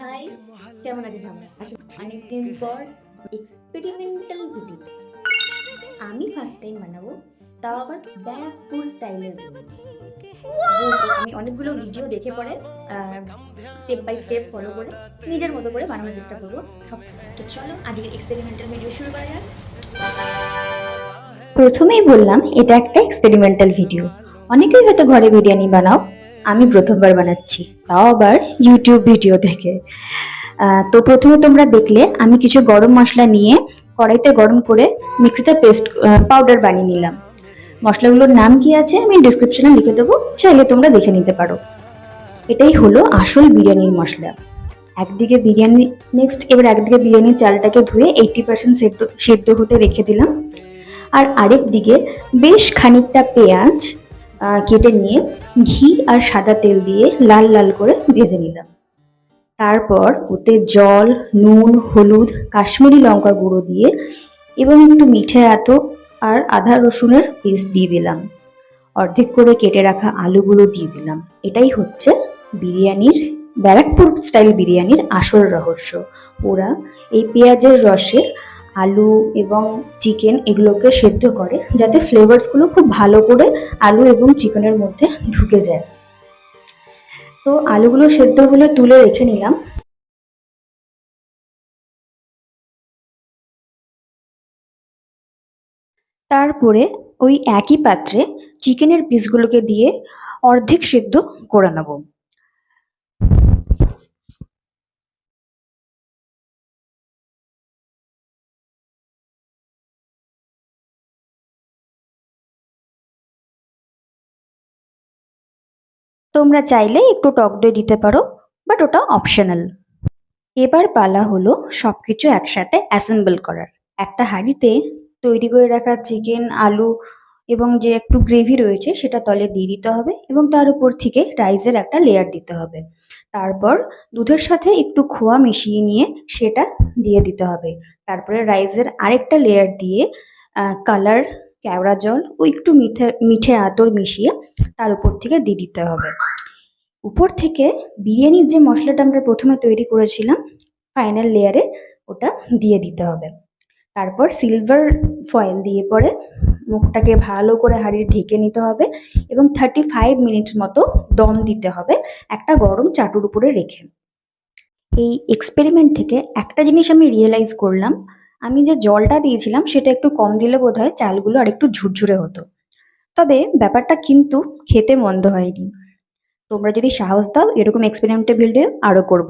High, কেমন আছিস ভাবনা? আসলে অনেকদিন পর এক্সপেরিমেন্টাল ভিডিও। আমি ফার্স্ট টাইম বানাবো, তাও আবার ব্যারাকপুর স্টাইলের বিরিয়ানি। আমি অনেকগুলো ভিডিও দেখে পরে স্টেপ বাই স্টেপ ফলো করে নিজের মতো করে বানানোর চেষ্টা করবো সব। তো চলো আজকের এক্সপেরিমেন্টাল ভিডিও শুরু করা যাক। প্রথমেই বললাম এটা একটা এক্সপেরিমেন্টাল ভিডিও। অনেকেই হয়তো ঘরে বিরিয়ানি বানাও, আমি প্রথমবার বানাচ্ছি, তাও আবার ইউটিউব ভিডিও থেকে। তো প্রথমে তোমরা দেখলে আমি কিছু গরম মশলা নিয়ে কড়াইতে গরম করে মিক্সিতে পেস্ট পাউডার বানিয়ে নিলাম। মশলাগুলোর নাম কি আছে আমি ডিসক্রিপশনে লিখে দেবো, চাইলে তোমরা দেখে নিতে পারো। এটাই হলো আসল বিরিয়ানির মশলা। একদিকে বিরিয়ানি এবার একদিকে বিরিয়ানির চালটাকে ধুয়ে 80% সেদ্ধ হতে রেখে দিলাম। আর আরেক দিকে বেশ খানিকটা পেঁয়াজ কেটে নিয়ে ঘি আর সাদা তেল দিয়ে লাল লাল করে ভেজে নিলাম। তারপর ওতে জল, নুন, হলুদ, কাশ্মীরি লঙ্কা গুঁড়ো দিয়ে এবং একটু মিঠে আতো আর আদা রসুনের পেস্ট দিয়ে দিলাম। অর্ধেক করে কেটে রাখা আলুগুলো দিয়ে দিলাম। এটাই হচ্ছে বিরিয়ানির, ব্যারাকপুর স্টাইল বিরিয়ানির আসল রহস্য। ওরা এই পেঁয়াজের রসে আলু এবং চিকেন এগুলোকে সেদ্ধ করে, যাতে ফ্লেভারসগুলো খুব ভালো করে আলু এবং চিকেনের মধ্যে ঢুকে যায়। তো আলুগুলো সেদ্ধ হলে তুলে রেখে নিলাম। তারপরে ওই একই পাত্রে চিকেনের পিসগুলোকে দিয়ে অর্ধেক সেদ্ধ করে নেব। তোমরা চাইলে একটু টক দই দিতে পারো, বাট ওটা অপশনাল। এবার পালা হলো সবকিছু একসাথে অ্যাসেম্বল করার। একটা হাঁড়িতে তৈরি করে রাখা চিকেন, আলু এবং যে একটু গ্রেভি রয়েছে সেটা তলে দিয়ে দিতে হবে এবং তার উপর থেকে রাইসের একটা লেয়ার দিতে হবে। তারপর দুধের সাথে একটু খোয়া মিশিয়ে নিয়ে সেটা দিয়ে দিতে হবে। তারপরে রাইসের আরেকটা লেয়ার দিয়ে কালার, কেওড়া জল ও একটু মিঠে আতর মিশিয়ে তার উপর থেকে দিয়ে দিতে হবে। উপর থেকে বিরিয়ানির যে মশলাটা আমরা প্রথমে তৈরি করেছিলাম ফাইনাল লেয়ারে, ওটা দিয়ে দিতে হবে। তারপর সিলভার ফয়েল দিয়ে পরে মুখটাকে ভালো করে হাঁড়ির ঢেকে নিতে হবে এবং 35 মিনিটস মতো দম দিতে হবে একটা গরম চাটুর উপরে রেখে। এই এক্সপেরিমেন্ট থেকে একটা জিনিস আমি রিয়েলাইজ করলাম, আমি যে জলটা দিয়েছিলাম সেটা একটু কম দিলে বোধহয় চালগুলো আর একটু ঝুরঝুরে হতো। তবে ব্যাপারটা কিন্তু খেতে মন্দ হয়নি। তোমরা যদি সাহস দাও এরকম এক্সপেরিমেন্টাল ভিডিও আরো করব।